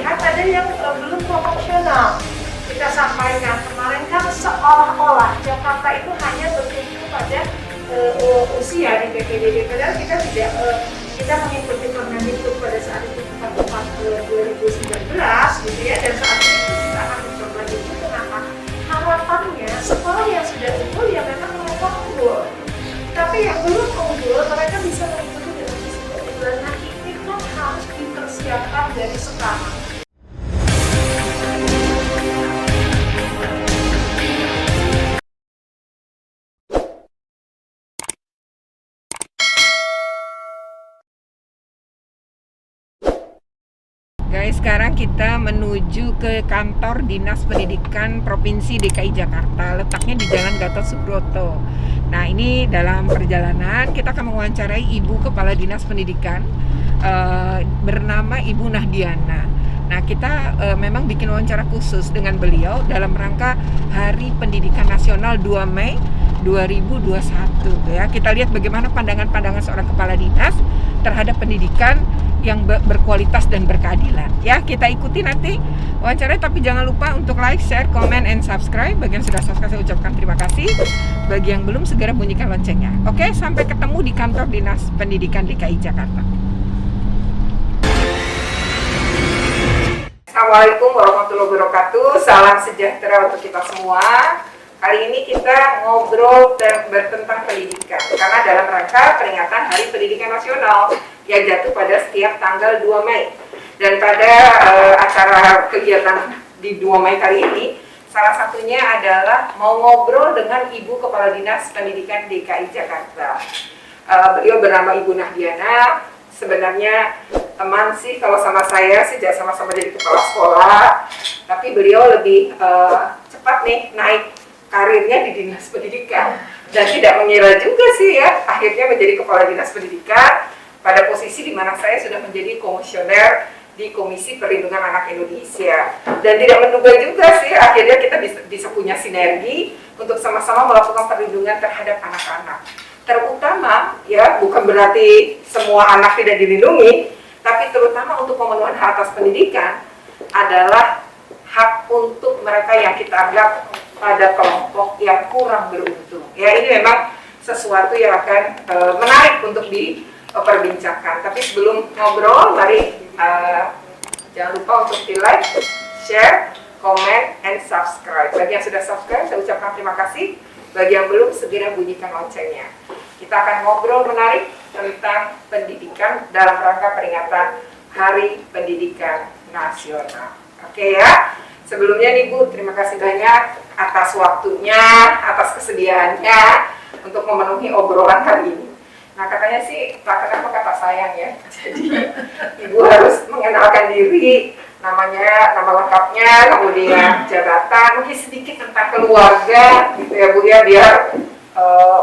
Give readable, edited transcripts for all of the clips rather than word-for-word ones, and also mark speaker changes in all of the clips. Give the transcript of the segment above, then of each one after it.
Speaker 1: lihat ada yang belum proporsional. Kita sampaikan kemarin kan seolah-olah Jakarta itu hanya bertumpu pada usia di PPDB, padahal kita tidak kita mengikuti Permendikbud pada saat itu 44 2019 gitu ya, dan saat ini kita akan mencoba itu. Kenapa? Harapannya sekolah yang sudah unggul ya memang mereka unggul, tapi yang belum unggul mereka bisa mengikuti dengan sistem keunggulan. Nah ini kan harus dipersiapkan dari sekarang.
Speaker 2: Guys, sekarang kita menuju ke kantor Dinas Pendidikan Provinsi DKI Jakarta. Letaknya di Jalan Gatot Subroto. Nah, ini dalam perjalanan kita akan mewawancarai Ibu Kepala Dinas Pendidikan bernama Ibu Nahdiana. Nah, kita memang bikin wawancara khusus dengan beliau dalam rangka Hari Pendidikan Nasional 2 Mei 2021 ya. Kita lihat bagaimana pandangan-pandangan seorang kepala dinas terhadap pendidikan yang berkualitas dan berkeadilan ya. Kita ikuti nanti wawancaranya, tapi jangan lupa untuk like, share, comment, and subscribe. Bagi yang sudah subscribe saya ucapkan terima kasih. Bagi yang belum, segera bunyikan loncengnya. Oke, sampai ketemu di kantor Dinas Pendidikan DKI Jakarta. Assalamualaikum warahmatullahi wabarakatuh. Salam sejahtera untuk kita semua. Kali ini kita ngobrol tentang pendidikan karena dalam rangka peringatan Hari Pendidikan Nasional yang jatuh pada setiap tanggal 2 Mei. Dan pada acara kegiatan di 2 Mei kali ini, salah satunya adalah mau ngobrol dengan Ibu Kepala Dinas Pendidikan DKI Jakarta. Beliau bernama Ibu Nahdiana. Sebenarnya teman sih kalau sama saya sejak sama-sama jadi kepala sekolah, tapi beliau lebih cepat nih naik karirnya di Dinas Pendidikan, dan tidak mengira juga sih ya akhirnya menjadi Kepala Dinas Pendidikan pada posisi di mana saya sudah menjadi komisioner di Komisi Perlindungan Anak Indonesia, dan tidak menduga juga sih akhirnya kita bisa punya sinergi untuk sama-sama melakukan perlindungan terhadap anak-anak, terutama ya bukan berarti semua anak tidak dilindungi, tapi terutama untuk pemenuhan hak atas pendidikan adalah hak untuk mereka yang kita anggap pada kelompok yang kurang beruntung. Ya, ini memang sesuatu yang akan menarik untuk diperbincangkan. Tapi sebelum ngobrol, mari jangan lupa untuk di like, share, comment, and subscribe. Bagi yang sudah subscribe, saya ucapkan terima kasih. Bagi yang belum, segera bunyikan loncengnya. Kita akan ngobrol menarik tentang pendidikan dalam rangka peringatan Hari Pendidikan Nasional. Oke ya. Sebelumnya nih Bu, terima kasih banyak atas waktunya, atas kesediaannya untuk memenuhi obrolan kali ini. Nah katanya sih, tak kenapa kata sayang ya. Jadi Ibu harus mengenalkan diri, namanya, nama lengkapnya, kemudian jabatan, mungkin sedikit tentang keluarga gitu ya Bu ya, biar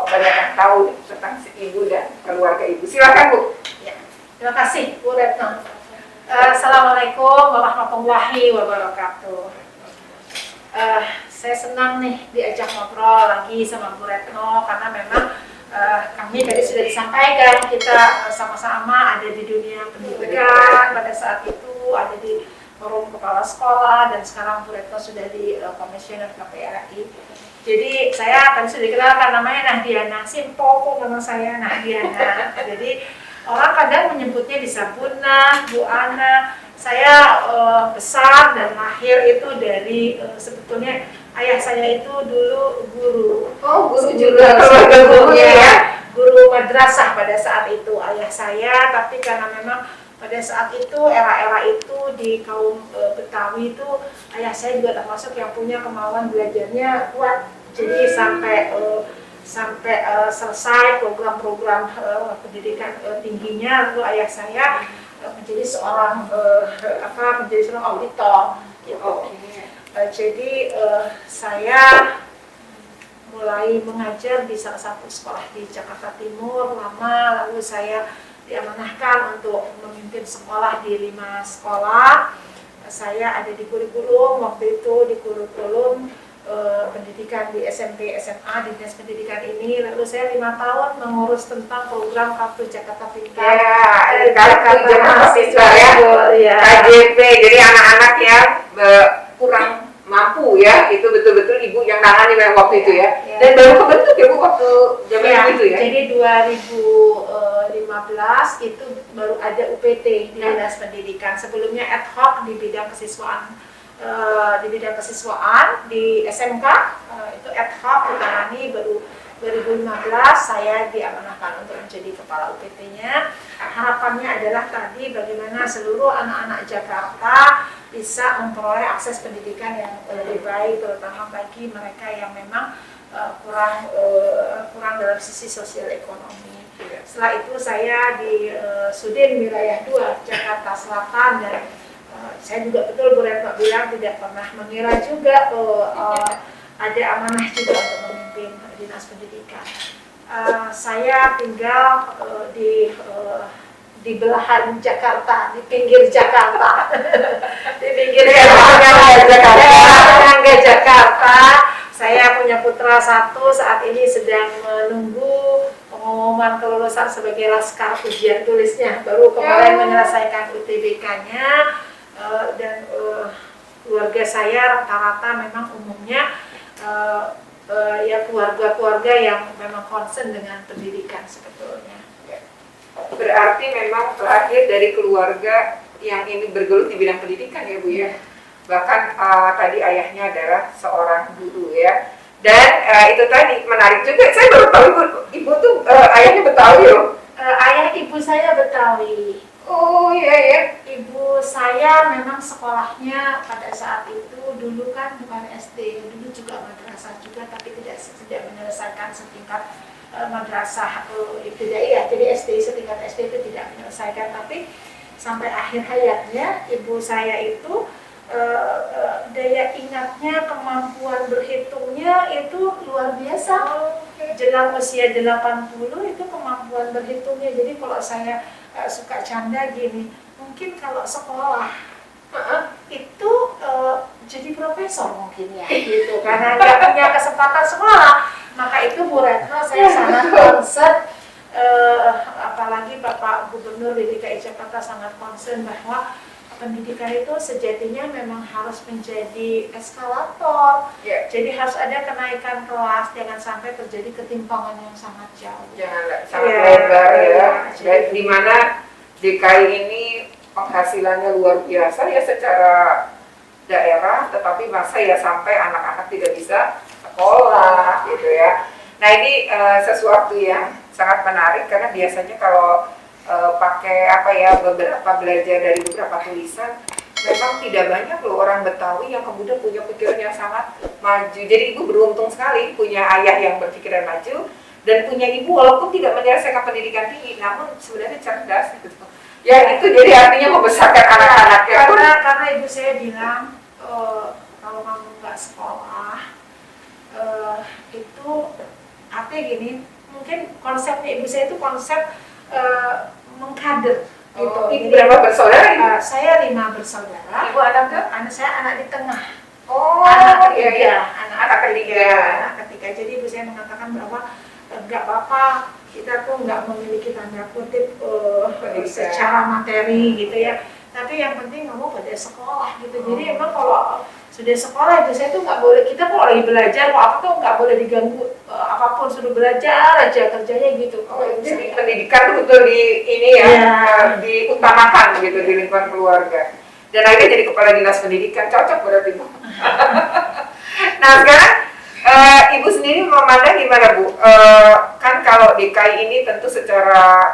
Speaker 2: banyak yang tahu tentang si Ibu dan keluarga Ibu. Silakan Bu.
Speaker 1: Ya, terima kasih Bu Retno. Assalamualaikum warahmatullahi wabarakatuh. Saya senang nih diajak ngobrol lagi sama Bu Retno karena memang kami tadi sudah disampaikan kita sama-sama ada di dunia pendidikan pada saat itu, ada di forum kepala sekolah, dan sekarang Bu Retno sudah di komisioner KPRI. Jadi saya tadi sudah dikenalkan namanya Nahdiana, simpel nama saya Nahdiana. Jadi orang kadang menyebutnya bisa Buna, Bu Ana. Saya besar dan lahir itu dari sebetulnya ayah saya itu dulu guru.
Speaker 2: Oh, guru
Speaker 1: juga,
Speaker 2: keluarga guru ya.
Speaker 1: Guru madrasah pada saat itu ayah saya, tapi karena memang pada saat itu era-era itu di kaum Betawi itu ayah saya juga termasuk yang punya kemauan belajarnya kuat. Jadi sampai selesai program-program pendidikan tingginya, lalu ayah saya menjadi seorang auditor gitu. Jadi saya mulai mengajar di salah satu sekolah di Jakarta Timur lama, lalu saya diamanahkan untuk memimpin sekolah di 5 sekolah. Saya ada di kurikulum, waktu itu di kurikulum pendidikan di SMP, SMA, di Dinas Pendidikan ini. Lalu saya 5 tahun mengurus tentang program Kartu Jakarta Pintar.
Speaker 2: Ya, Kartu Jakarta Pintar ya, KJP. Jadi anak-anak kurang mampu ya, itu betul-betul ibu yang nangani waktu itu ya.
Speaker 1: Ya.
Speaker 2: Dan baru kebentuk ya bu waktu zaman
Speaker 1: Ya,
Speaker 2: itu ya.
Speaker 1: jadi 2015 itu baru ada UPT di Dinas Pendidikan. Sebelumnya ad hoc di bidang kesiswaan, di SMK itu ad hoc ditangani. Baru 2015 saya diamanahkan untuk menjadi kepala UPT-nya. Harapannya adalah tadi bagaimana seluruh anak-anak Jakarta bisa memperoleh akses pendidikan yang lebih baik, terutama bagi mereka yang memang kurang dalam sisi sosial ekonomi. Setelah itu saya di Sudin Wilayah 2 Jakarta Selatan, dan saya juga betul Bu Retno bilang tidak pernah mengira juga ada amanah juga untuk memimpin dinas pendidikan. Saya tinggal di belahan Jakarta, di pinggir Jakarta, di pinggir Jakarta. Saya punya putra satu, saat ini sedang menunggu pengumuman kelulusan sebagai laskar ujian tulisnya. Baru kemarin menyelesaikan UTBK-nya, dan keluarga saya rata-rata memang umumnya ya keluarga-keluarga yang memang concern dengan pendidikan sebetulnya.
Speaker 2: Berarti memang lahir dari keluarga yang ini bergelut di bidang pendidikan ya Bu ya. Bahkan tadi ayahnya adalah seorang guru ya. Dan itu tadi menarik juga, saya baru tahu ibu tuh ayahnya Betawi loh.
Speaker 1: Ayah ibu saya Betawi.
Speaker 2: Oh iya ya.
Speaker 1: Ibu saya memang sekolahnya pada saat itu dulu kan bukan SD, dulu juga madrasah juga, tapi tidak menyelesaikan setingkat madrasah ibtidaiyah. Jadi SD setingkat SD itu tidak menyelesaikan, tapi sampai akhir hayatnya ibu saya itu daya ingatnya, kemampuan berhitungnya itu luar biasa. Jelang usia 80 itu kemampuan berhitungnya. Jadi kalau saya suka canda gini, mungkin kalau sekolah itu jadi profesor mungkin ya gitu, karena nggak punya kesempatan sekolah. Maka itu Bu Retno saya sangat concern, apalagi Bapak Gubernur DKI Jakarta sangat concern bahwa pendidikan itu sejatinya memang harus menjadi eskalator. Jadi harus ada kenaikan kelas, jangan sampai terjadi ketimpangan yang sangat jauh.
Speaker 2: Jangan sangat lebar ya. Dan di mana DKI ini penghasilannya luar biasa ya secara daerah, tetapi masa ya sampai anak-anak tidak bisa sekolah gitu ya. Nah ini sesuatu yang sangat menarik, karena biasanya kalau pakai beberapa belajar dari beberapa tulisan, memang tidak banyak loh orang Betawi yang kemudian punya pikiran yang sangat maju. Jadi ibu beruntung sekali punya ayah yang berpikiran maju, dan punya ibu walaupun tidak menyelesaikan pendidikan tinggi, namun sebenarnya cerdas gitu. Ya itu jadi artinya membesarkan anak-anak ya.
Speaker 1: Karena ibu saya bilang kalau kamu nggak sekolah itu artinya gini, mungkin konsepnya ibu saya itu konsep mengkader gitu.
Speaker 2: Ibu berapa bersaudara?
Speaker 1: Saya 5 bersaudara.
Speaker 2: Ibu anak ke?
Speaker 1: Anak saya anak di tengah.
Speaker 2: Anak ketiga.
Speaker 1: Iya.
Speaker 2: Anak ketiga.
Speaker 1: Anak ketiga. Jadi ibu saya mengatakan bahwa nggak apa-apa kita tuh nggak memiliki tanda kutip secara materi gitu ya. Tapi yang penting kamu pada sekolah gitu. Jadi emang kalau sudah sekolah itu saya tuh nggak boleh, kita kalau lagi belajar mau apa tuh nggak boleh diganggu apapun, sudah belajar aja kerjanya gitu.
Speaker 2: Jadi pendidikan tuh betul diutamakan gitu di lingkungan keluarga. Dan akhirnya jadi kepala dinas pendidikan, cocok berarti Bu. Nah sekarang ibu sendiri memandang gimana Bu? Kan kalau DKI ini tentu secara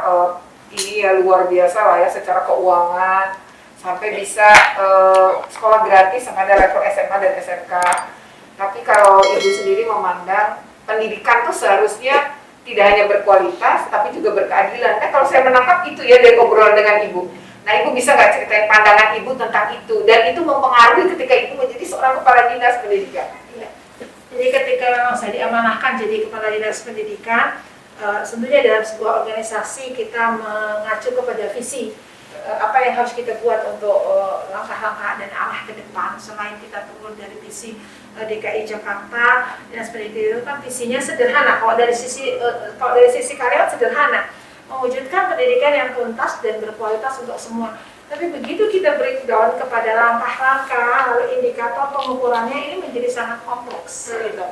Speaker 2: ini ya luar biasa lah ya, secara keuangan sampai bisa sekolah gratis sampai ada level SMA dan SMK. Tapi kalau ibu sendiri memandang pendidikan tuh seharusnya tidak hanya berkualitas tapi juga berkeadilan. Nah kalau saya menangkap itu ya dari obrolan dengan ibu. Nah ibu bisa nggak ceritain pandangan ibu tentang itu, dan itu mempengaruhi ketika ibu menjadi seorang kepala dinas pendidikan?
Speaker 1: Ya. Jadi ketika memang saya diamanahkan jadi kepala dinas pendidikan, sebenarnya dalam sebuah organisasi kita mengacu kepada visi. Apa yang harus kita buat untuk langkah-langkah dan arah ke depan, selain kita turun dari visi DKI Jakarta Dinas Pendidikan itu kan visinya sederhana. Kalau dari sisi karyawan sederhana, mewujudkan pendidikan yang tuntas dan berkualitas untuk semua. Tapi begitu kita breakdown kepada langkah-langkah, lalu indikator pengukurannya ini menjadi sangat kompleks. Gitu.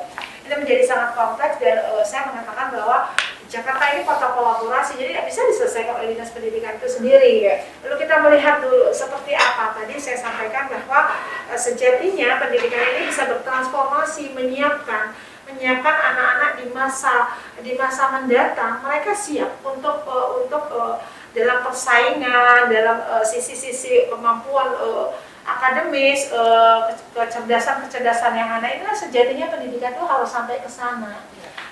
Speaker 1: Ini menjadi sangat kompleks dan saya mengatakan bahwa Jakarta ini kota kolaborasi, jadi tidak bisa diselesaikan oleh dinas pendidikan itu sendiri. Lalu kita melihat dulu seperti apa. Tadi saya sampaikan bahwa sejatinya pendidikan ini bisa bertransformasi, menyiapkan anak-anak di masa mendatang. Mereka siap untuk dalam persaingan, dalam sisi-sisi kemampuan akademis, kecerdasan yang ada. Inilah sejatinya pendidikan itu harus sampai ke sana.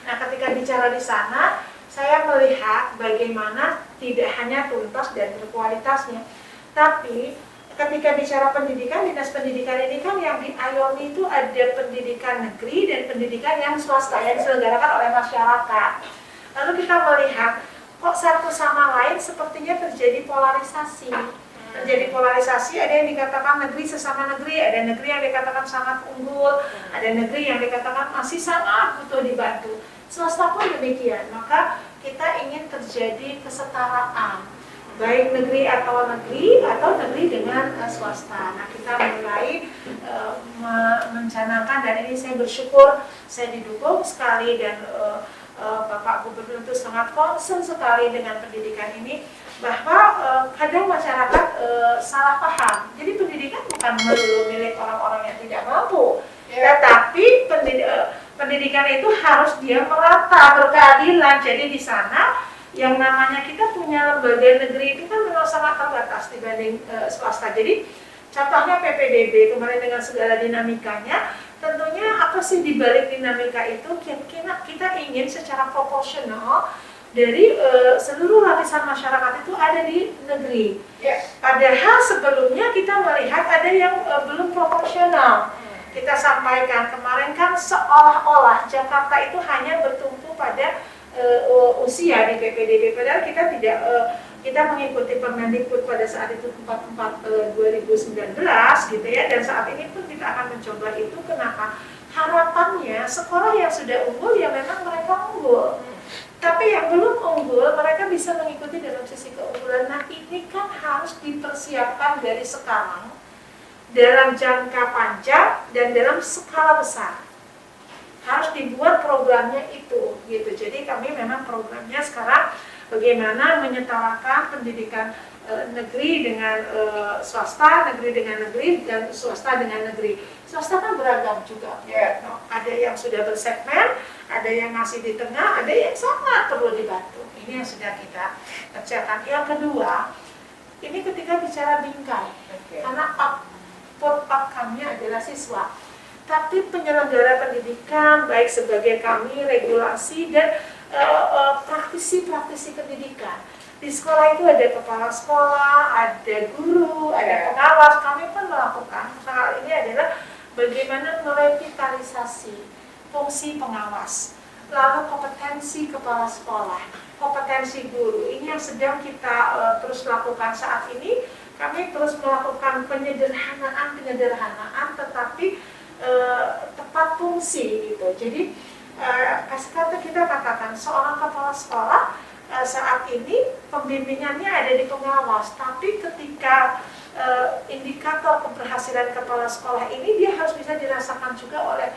Speaker 1: Nah, ketika bicara di sana, saya melihat bagaimana tidak hanya tuntas dan berkualitasnya, tapi ketika bicara pendidikan, dinas pendidikan ini kan yang diayomi itu ada pendidikan negeri dan pendidikan yang swasta yang diselenggarakan oleh masyarakat. Lalu kita melihat kok satu sama lain sepertinya terjadi polarisasi. Terjadi polarisasi, ada yang dikatakan negeri sesama negeri, ada negeri yang dikatakan sangat unggul, ada negeri yang dikatakan masih sangat butuh dibantu. Swasta pun demikian, maka kita ingin terjadi kesetaraan, baik negeri atau negeri dengan swasta. Nah, kita mulai mencanangkan, dan ini saya bersyukur, saya didukung sekali dan Bapak Gubernur itu sangat concern sekali dengan pendidikan ini, bahwa kadang masyarakat salah paham. Jadi pendidikan bukan melulu milik orang-orang yang tidak mampu, tetapi pendidikan itu harus dia merata, berkeadilan. Jadi di sana yang namanya kita punya lembaga negeri itu kan memang sangat terbatas dibanding swasta. Jadi contohnya PPDB kemarin dengan segala dinamikanya, tentunya apa sih dibalik dinamika itu? Kita ingin secara proporsional dari seluruh lapisan masyarakat itu ada di negeri. Padahal sebelumnya kita melihat ada yang belum proporsional. Kita sampaikan kemarin kan seolah-olah Jakarta itu hanya bertumpu pada usia di PPDB, padahal kita tidak kita mengikuti Permendikbud pada saat itu 44 2019 gitu ya, dan saat ini pun kita akan mencoba itu. Kenapa? Harapannya sekolah yang sudah unggul ya memang mereka unggul, tapi yang belum unggul mereka bisa mengikuti dalam sisi keunggulan. Nah, ini kan harus dipersiapkan dari sekarang dalam jangka panjang dan dalam skala besar. Harus dibuat programnya itu gitu. Jadi kami memang programnya sekarang bagaimana menyetarakan pendidikan negeri dengan swasta, negeri dengan negeri, dan swasta dengan negeri. Swasta kan beragam juga. Ada yang sudah bersegmen, ada yang masih di tengah, ada yang sangat perlu dibantu. Ini yang sudah kita kerjakan. Yang kedua, ini ketika bicara bingkai, karena outcome-nya adalah siswa. Tapi penyelenggara pendidikan, baik sebagai kami, regulasi, dan praktisi-praktisi pendidikan. Di sekolah itu ada kepala sekolah, ada guru, ada pengawas. Kami pun melakukan hal ini adalah bagaimana merevitalisasi fungsi pengawas, lalu kompetensi kepala sekolah, kompetensi guru. Ini yang sedang kita terus lakukan saat ini. Kami terus melakukan penyederhanaan, tetapi tepat fungsi gitu. Jadi kata kita katakan seorang kepala sekolah saat ini pembimbingannya ada di pengawas, tapi ketika indikator keberhasilan kepala sekolah ini dia harus bisa dirasakan juga oleh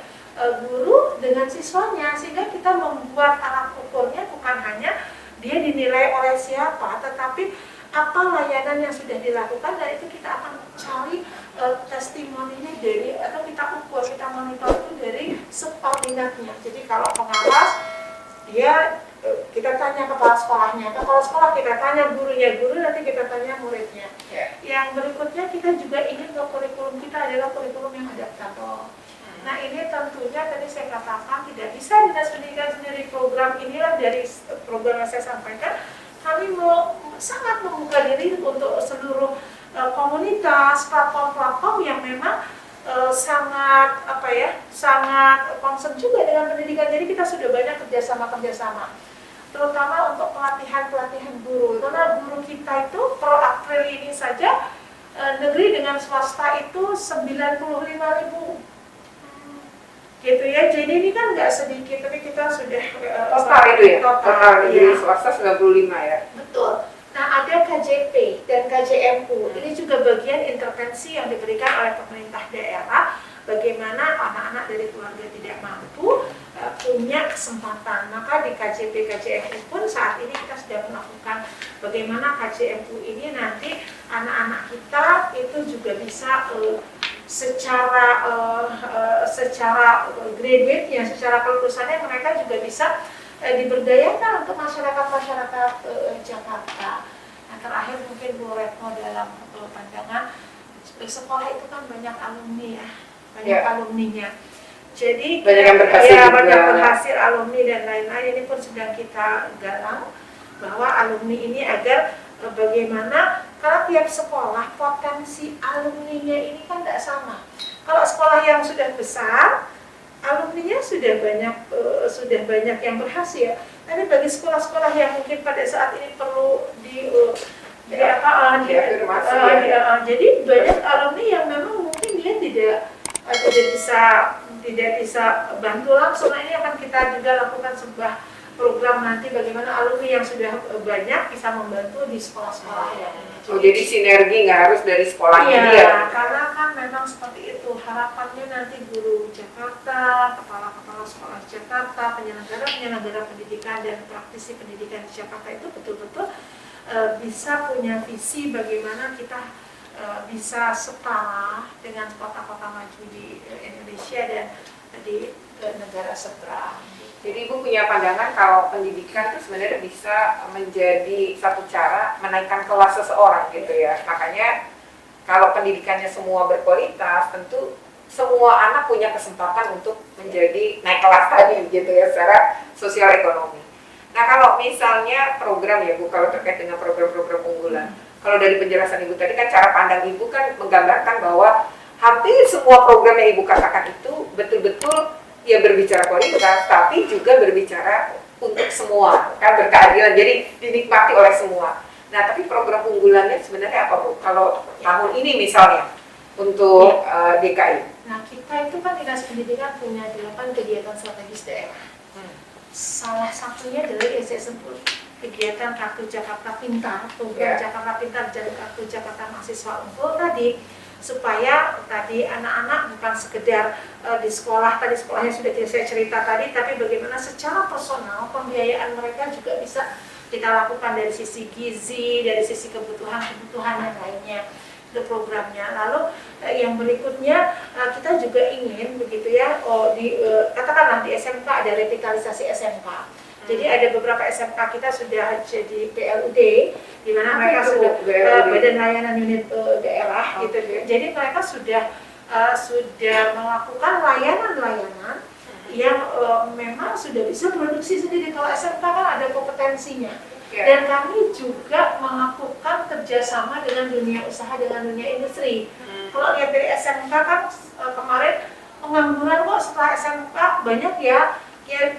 Speaker 1: guru dengan siswanya, sehingga kita membuat alat ukurnya bukan hanya dia dinilai oleh siapa, tetapi apa layanan yang sudah dilakukan, dan itu kita akan cari testimoninya dari, atau kita ukur, kita monitor itu dari subordinatnya. Jadi kalau pengawas, dia kita tanya kepala sekolahnya, kepala sekolah kita tanya gurunya, guru nanti kita tanya muridnya. Yang berikutnya kita juga ingin ke kurikulum kita adalah kurikulum yang adaptator. Nah, ini tentunya tadi saya katakan tidak bisa dinas pendidikan sendiri. Program inilah dari program yang saya sampaikan, kami sangat membuka diri untuk seluruh komunitas, platform-platform yang memang sangat concern juga dengan pendidikan. Jadi kita sudah banyak kerjasama, terutama untuk pelatihan guru. Karena guru kita itu per April ini saja negeri dengan swasta itu 95.000. Gitu ya, jadi ini kan nggak sedikit, tapi kita sudah
Speaker 2: total itu ya, total negeri swasta 95 ya.
Speaker 1: Betul. Nah, Nah, ada KJP dan KJMU. Ini juga bagian intervensi yang diberikan oleh pemerintah daerah bagaimana anak-anak dari keluarga tidak mampu punya kesempatan. Maka di KJP KJMU pun saat ini kita sudah melakukan bagaimana KJMU ini nanti anak-anak kita itu juga bisa secara graduate-nya, secara kelulusannya mereka juga bisa diberdayakan untuk masyarakat Jakarta. Nah, terakhir mungkin Bu Retno dalam pandangan sekolah itu kan banyak alumni ya, banyak alumninya. Jadi
Speaker 2: banyak yang berhasil juga.
Speaker 1: Banyak berhasil alumni dan lain-lain. Ini pun sedang kita galang bahwa alumni ini agar bagaimana karena tiap sekolah potensi alumninya ini kan tidak sama. Kalau sekolah yang sudah besar alumninya sudah banyak yang berhasil. Tapi bagi sekolah-sekolah yang mungkin pada saat ini perlu jadi banyak alumni yang memang mungkin dia tidak bisa bantu langsung. Nah, ini akan kita juga lakukan sebuah program nanti bagaimana alumni yang sudah banyak bisa membantu di sekolah-sekolah yang ini.
Speaker 2: Jadi sinergi nggak harus dari sekolahnya dia.
Speaker 1: Iya, karena kan memang seperti itu harapannya nanti guru Jakarta, kepala-kepala sekolah Jakarta, penyelenggara pendidikan dan praktisi pendidikan di Jakarta itu betul-betul bisa punya visi bagaimana kita bisa setara dengan kota-kota maju di Indonesia dan di negara seberang.
Speaker 2: Jadi Ibu punya pandangan kalau pendidikan itu sebenarnya bisa menjadi satu cara menaikkan kelas seseorang gitu ya. Makanya kalau pendidikannya semua berkualitas, tentu semua anak punya kesempatan untuk menjadi naik kelas tadi gitu ya secara sosial ekonomi. Nah kalau misalnya program ya Bu, kalau terkait dengan program-program unggulan, kalau dari penjelasan Ibu tadi kan cara pandang Ibu kan menggambarkan bahwa hampir semua program yang Ibu katakan itu betul-betul ya berbicara kualitas, tapi juga berbicara untuk semua, kan berkeadilan, jadi dinikmati oleh semua. Nah, tapi program unggulannya sebenarnya apa Bu? Kalau tahun ini misalnya untuk DKI.
Speaker 1: Nah, kita itu kan Dinas Pendidikan punya 8 kegiatan strategis daerah. Salah satunya dari saya sebut kegiatan Kartu Jakarta Pintar, program Jakarta Pintar dan Kartu Jakarta Mahasiswa Unggul tadi, supaya tadi anak-anak bukan sekedar di sekolah, tadi sekolahnya sudah saya cerita tadi, tapi bagaimana secara personal pembiayaan mereka juga bisa kita lakukan dari sisi gizi, dari sisi kebutuhan yang lainnya itu programnya. Lalu yang berikutnya kita juga ingin begitu ya, katakanlah di SMK ada revitalisasi SMK. Jadi ada beberapa SMK kita sudah jadi PLUD, di mana mereka sudah Badan Layanan Unit Daerah gitu. Jadi mereka sudah melakukan layanan-layanan yang memang sudah bisa produksi sendiri. Kalau SMK kan ada kompetensinya. Dan kami juga melakukan kerjasama dengan dunia usaha, dengan dunia industri. Kalau lihat dari SMK kan kemarin pengangguran kok setelah SMK banyak ya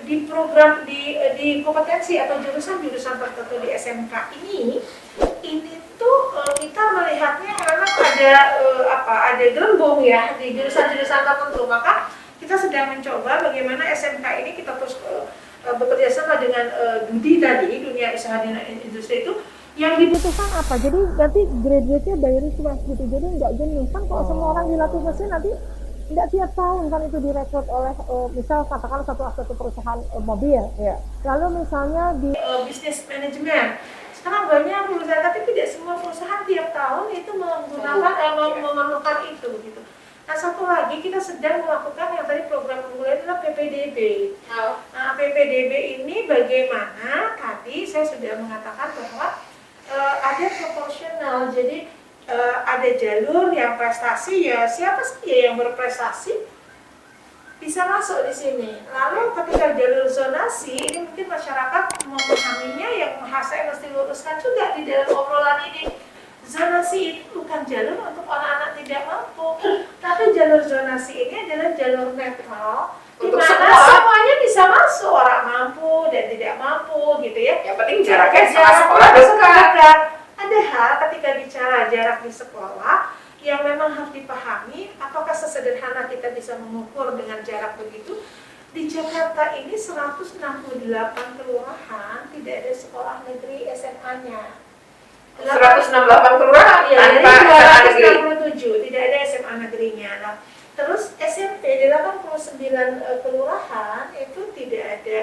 Speaker 1: di program di kompetensi atau jurusan-jurusan tertentu di SMK ini tuh kita melihatnya memang ada gelembung ya di jurusan-jurusan tertentu. Maka kita sedang mencoba bagaimana SMK ini kita terus bekerja sama dengan DUDI tadi, dunia usaha dan industri itu yang dibutuhkan apa. Jadi nanti graduate-nya by request gitu. Jadi nggak jenuh kan kalau semua orang dilatih mesin nanti tidak tiap tahun kan itu direkrut oleh misal katakan satu perusahaan mobil, lalu misalnya di bisnis manajemen sekarang banyak perusahaan, tapi tidak semua perusahaan tiap tahun itu menggunakan memerlukan itu gitu. Nah satu lagi kita sedang melakukan yang tadi program unggulan adalah PPDB. Nah PPDB ini bagaimana tadi saya sudah mengatakan bahwa ada proporsional, jadi ada jalur yang prestasi ya siapa saja yang berprestasi bisa masuk di sini. Lalu ketika jalur zonasi ini mungkin masyarakat memahaminya yang saya mesti luruskan juga di dalam obrolan ini. Zonasi itu bukan jalur untuk anak-anak tidak mampu, tapi jalur zonasi ini adalah jalur netral di mana semuanya bisa masuk, orang mampu dan tidak mampu gitu ya.
Speaker 2: Yang penting jaraknya sama sekolah dekat.
Speaker 1: Ada hal ketika bicara jarak di sekolah yang memang harus dipahami, apakah sesederhana kita bisa mengukur dengan jarak begitu. Di Jakarta ini 168 kelurahan tidak ada sekolah negeri SMA-nya.
Speaker 2: 168 kelurahan
Speaker 1: ya,
Speaker 2: tanpa
Speaker 1: dari
Speaker 2: SMA negeri.
Speaker 1: 267 tidak ada SMA negerinya. Nah, terus SMP 89 kelurahan itu tidak ada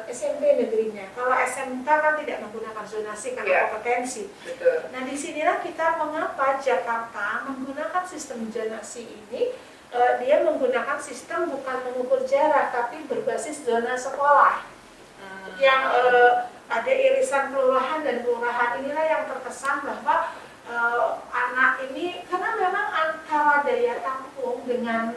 Speaker 1: SMP negerinya. Kalau SMK kan tidak menggunakan zonasi karena kompetensi.
Speaker 2: Betul.
Speaker 1: Nah, disinilah kita mengapa Jakarta menggunakan sistem zonasi ini. Dia menggunakan sistem bukan mengukur jarak tapi berbasis zona sekolah. Yang ada irisan kelurahan dan kelurahan inilah yang terkesan bahwa anak ini karena memang antara daya tampung dengan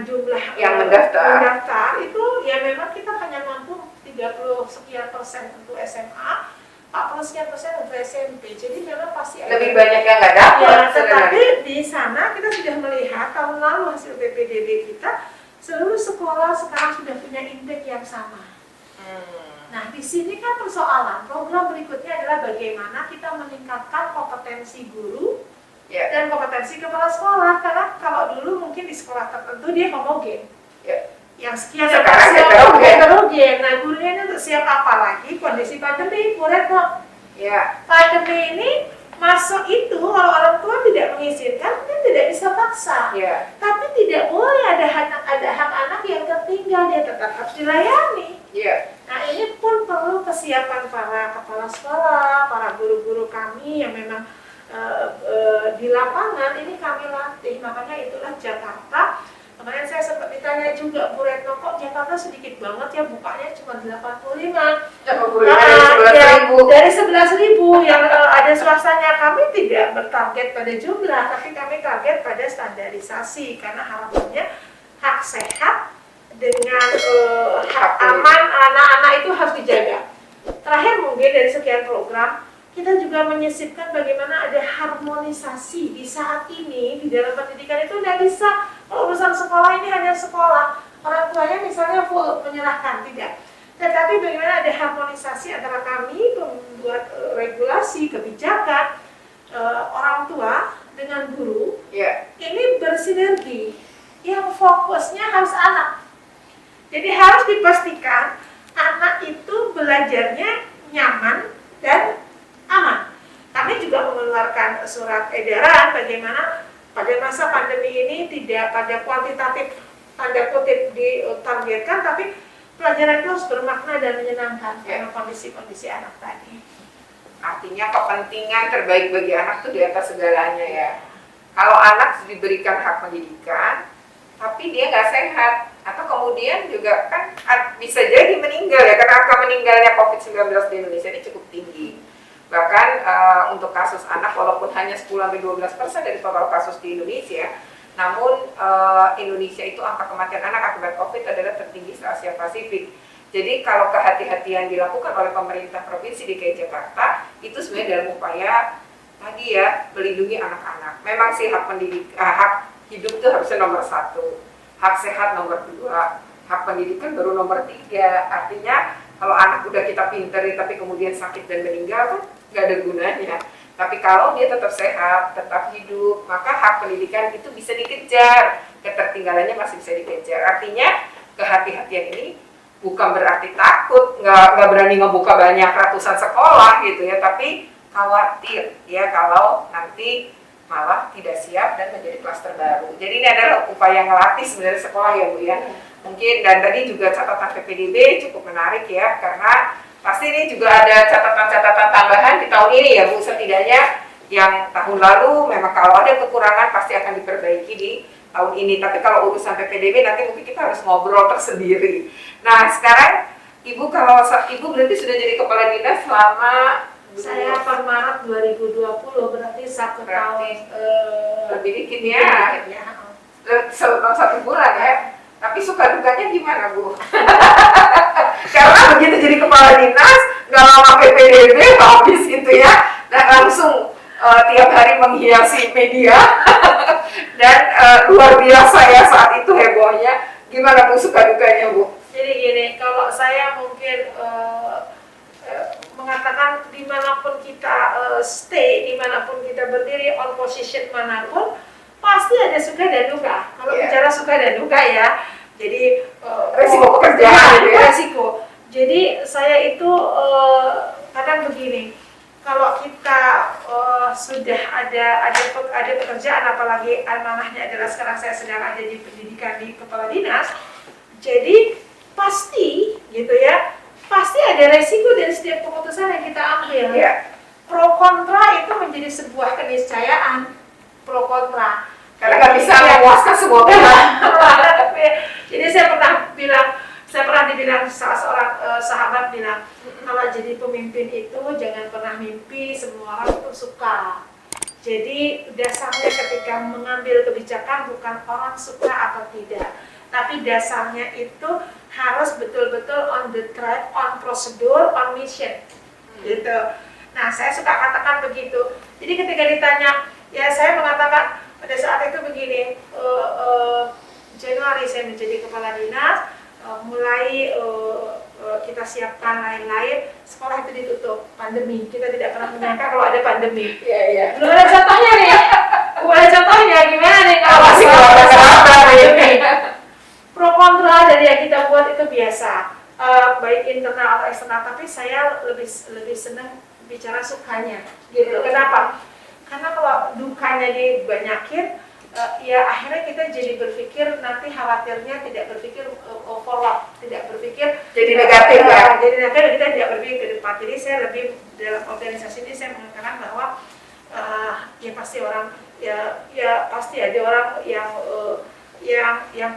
Speaker 1: jumlah
Speaker 2: yang mendaftar
Speaker 1: itu ya memang kita hanya mampu 30 sekian persen untuk SMA, 40 sekian persen untuk SMP. Jadi memang pasti ada
Speaker 2: lebih banyak yang nggak dapat.
Speaker 1: Ya, tetapi di sana kita sudah melihat tahun lalu hasil PPDB kita seluruh sekolah sekarang sudah punya indeks yang sama. Nah, di sini kan persoalan program berikutnya adalah bagaimana kita meningkatkan kompetensi guru dan kompetensi kepala sekolah. Karena kalau dulu mungkin di sekolah tertentu dia homogen, yang sekian
Speaker 2: sekarang
Speaker 1: heterogen. Nah, gurunya ini untuk siap apa lagi kondisi pandemi, Bu Retno. Pandemi ini masuk itu kalau orang tua tidak mengizinkan kan tidak bisa paksa. Tapi tidak boleh ada hak anak yang tertinggal, dia tetap harus dilayani. Nah, ini pun perlu kesiapan para kepala sekolah, para guru-guru kami yang memang di lapangan ini kami latih. Makanya itulah Jakarta. Kemarin saya sempat ditanya juga, Bu Retno, kok Jakarta sedikit banget ya bukanya cuma 85. Dari 11.000 yang ada swastanya. Kami tidak bertarget pada jumlah, tapi kami target pada standarisasi karena harapannya hak sehat dengan hak aman anak-anak itu harus dijaga. Terakhir mungkin dari sekian program kita juga menyisipkan bagaimana ada harmonisasi di saat ini di dalam pendidikan itu tidak bisa urusan sekolah ini hanya sekolah orang tuanya misalnya full menyerahkan, tidak. Tetapi bagaimana ada harmonisasi antara kami membuat regulasi kebijakan orang tua dengan guru ini bersinergi yang fokusnya harus anak. Jadi harus dipastikan anak itu belajarnya nyaman dan aman. Kami juga mengeluarkan surat edaran bagaimana pada masa pandemi ini tidak pada kuantitatif tanda kutip ditargetkan, tapi pelajaran itu harus bermakna dan menyenangkan karena kondisi-kondisi anak tadi.
Speaker 2: Artinya kepentingan terbaik bagi anak itu di atas segalanya ya. Kalau anak diberikan hak pendidikan, tapi dia nggak sehat, atau kemudian juga kan bisa jadi meninggal ya, karena angka meninggalnya COVID-19 di Indonesia ini cukup tinggi. Bahkan untuk kasus anak walaupun hanya 10-12% dari total kasus di Indonesia, namun Indonesia itu angka kematian anak akibat COVID adalah tertinggi se-Asia Pasifik. Jadi kalau kehati-hatian dilakukan oleh pemerintah Provinsi DKI Jakarta itu sebenarnya dalam upaya tadi ya melindungi anak-anak. Memang sih hak hidup itu harusnya nomor 1, hak sehat nomor 2, hak pendidikan baru nomor 3. Artinya kalau anak udah kita pinterin tapi kemudian sakit dan meninggal kan nggak ada gunanya. Tapi kalau dia tetap sehat, tetap hidup, maka hak pendidikan itu bisa dikejar, ketertinggalannya masih bisa dikejar. Artinya kehati-hatian ini bukan berarti takut, nggak berani ngebuka banyak ratusan sekolah gitu ya, tapi khawatir ya kalau nanti malah tidak siap dan menjadi klaster baru. Jadi ini adalah upaya ngelatih sebenarnya sekolah ya Bu ya. Mungkin dan tadi juga catatan PPDB cukup menarik ya, karena pasti ini juga ada catatan-catatan tambahan di tahun ini ya Bu. Setidaknya yang tahun lalu memang kalau ada kekurangan pasti akan diperbaiki di tahun ini. Tapi kalau urusan PPDB nanti mungkin kita harus ngobrol tersendiri. Nah sekarang Ibu, kalau Ibu berarti sudah jadi kepala dinas selama
Speaker 1: saya per Maret 2020, berarti 1 tahun
Speaker 2: lebih dikit ya. Satu bulan ya. Tapi suka dukanya gimana Bu? Karena begitu jadi kepala dinas, nggak lama PPDB habis gitu ya, dan langsung tiap hari menghiasi media dan luar biasa ya saat itu hebohnya. Gimana Bu suka dukanya Bu?
Speaker 1: Jadi gini, kalau saya mungkin mengatakan dimanapun kita stay, dimanapun kita berdiri, on position manapun, pasti ada suka dan duka. Kalau bicara suka dan duka ya, jadi
Speaker 2: resiko pekerjaan,
Speaker 1: resiko. Jadi saya itu kadang begini, kalau kita sudah ada pekerjaan, apalagi amanahnya adalah sekarang saya sedang ada di pendidikan di kepala dinas, jadi pasti gitu ya, pasti ada resiko dari setiap keputusan yang kita ambil.
Speaker 2: Ya.
Speaker 1: Pro kontra itu menjadi sebuah keniscayaan, pro kontra.
Speaker 2: Karena nggak bisa memuaskan semua pihak.
Speaker 1: Jadi saya pernah dibilang salah seorang sahabat bilang, kalau jadi pemimpin itu jangan pernah mimpi semua orang itu suka. Jadi dasarnya ketika mengambil kebijakan bukan orang suka atau tidak, tapi dasarnya itu harus betul-betul on the track, on prosedur, on mission, gitu. Nah, saya suka katakan begitu. Jadi ketika ditanya, ya saya mengatakan pada saat itu begini, Januari saya menjadi kepala dinas, mulai kita siapkan lain-lain, sekolah itu ditutup, pandemi. Kita tidak pernah menyangka kalau ada pandemi.
Speaker 2: Iya.
Speaker 1: Belum ada contohnya nih. Belum ada contohnya, gimana nih kalau
Speaker 2: Masih
Speaker 1: pandemi. Pro kontra dari yang kita buat itu biasa, baik internal atau eksternal. Tapi saya lebih senang bicara sukanya, gitu. Kenapa? Karena kalau dukanya dibanyakin, ya akhirnya kita jadi berpikir nanti khawatirnya tidak berpikir forward, tidak berpikir
Speaker 2: Jadi negatif ya.
Speaker 1: Jadi negatif, kita tidak berpikir ke depan. Jadi saya lebih dalam organisasi ini saya mengatakan bahwa ya pasti orang ya pasti ada orang yang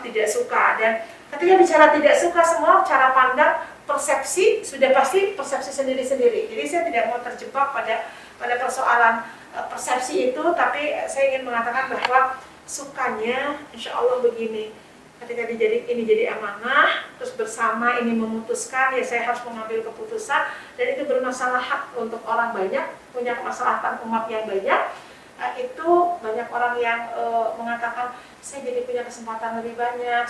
Speaker 1: tidak suka, dan ketika bicara tidak suka, semua cara pandang persepsi sudah pasti persepsi sendiri-sendiri. Jadi saya tidak mau terjebak pada persoalan persepsi itu, tapi saya ingin mengatakan bahwa sukanya insya Allah begini, ketika ini jadi amanah, terus bersama ini memutuskan, ya saya harus mengambil keputusan, dan itu bermasalah untuk orang banyak, punya kemaslahatan umat yang banyak. Itu banyak orang yang mengatakan saya jadi punya kesempatan lebih banyak.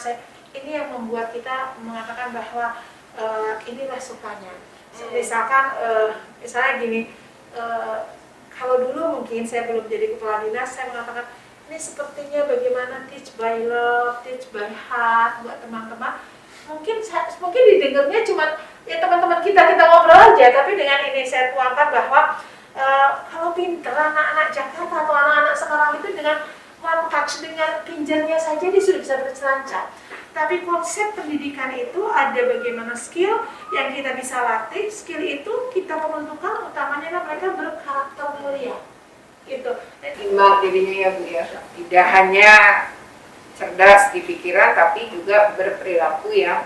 Speaker 1: Ini yang membuat kita mengatakan bahwa inilah sukanya. Misalkan misalnya gini, kalau dulu mungkin saya belum jadi kepala dinas, saya mengatakan ini sepertinya bagaimana teach by love, teach by heart buat teman-teman. Mungkin didengarnya cuma ya teman-teman kita ngobrol aja, tapi dengan ini saya tuangkan bahwa kalau pinter anak-anak Jakarta atau anak-anak sekarang itu dengan one touch, dengan pinjarnya saja dia sudah bisa berselancar. Tapi konsep pendidikan itu ada bagaimana skill yang kita bisa latih. Skill itu kita menentukan utamanya mereka berkarakter mulia. Gitu.
Speaker 2: Iman dirinya ya Bu ya. Tidak hanya cerdas di pikiran, tapi juga berperilaku yang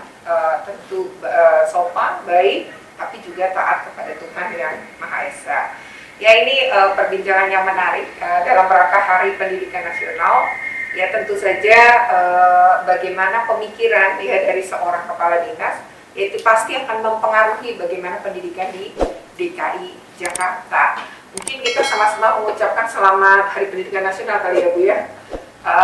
Speaker 2: tentu sopan, baik, tapi juga taat kepada Tuhan yang Maha Esa. Ya, ini perbincangan yang menarik dalam rangka Hari Pendidikan Nasional. Ya, tentu saja bagaimana pemikiran ya dari seorang kepala dinas, itu pasti akan mempengaruhi bagaimana pendidikan di DKI Jakarta. Mungkin kita sama-sama mengucapkan selamat Hari Pendidikan Nasional kali ya Bu ya.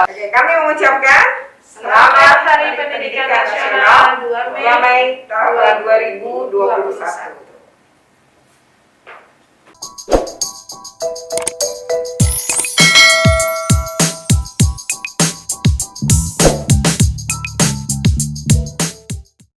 Speaker 2: Oke, kami mengucapkan selamat Hari Pendidikan Nasional 2 Mei tahun 2021.